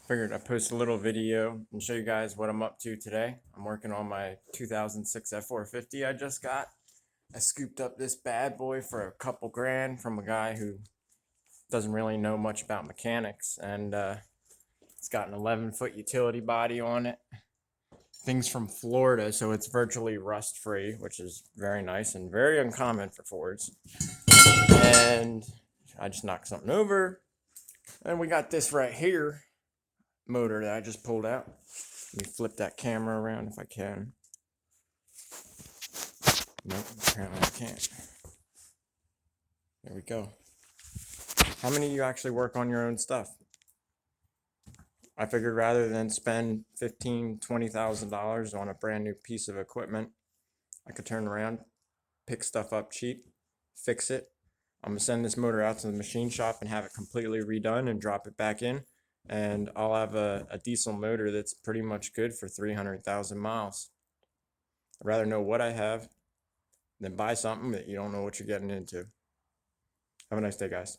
Figured I'd post a little video and show you guys what I'm up to today. I'm working on my 2006 F450 I just got. I scooped up this bad boy for a couple grand from a guy who doesn't really know much about mechanics, and it's got an 11-foot utility body on it. Thing's from Florida, so it's virtually rust free, which is very nice and very uncommon for Fords. And I just knocked something over, and we got this right here motor that I just pulled out. Let me flip that camera around if I can. Nope, apparently I can't. There we go. How many of you actually work on your own stuff? I figured rather than spend $15,000, $20,000 on a brand new piece of equipment, I could turn around, pick stuff up cheap, fix it. I'm gonna send this motor out to the machine shop and have it completely redone and drop it back in. And I'll have a diesel motor that's pretty much good for 300,000 miles. I'd rather know what I have than buy something that you don't know what you're getting into. Have a nice day, guys.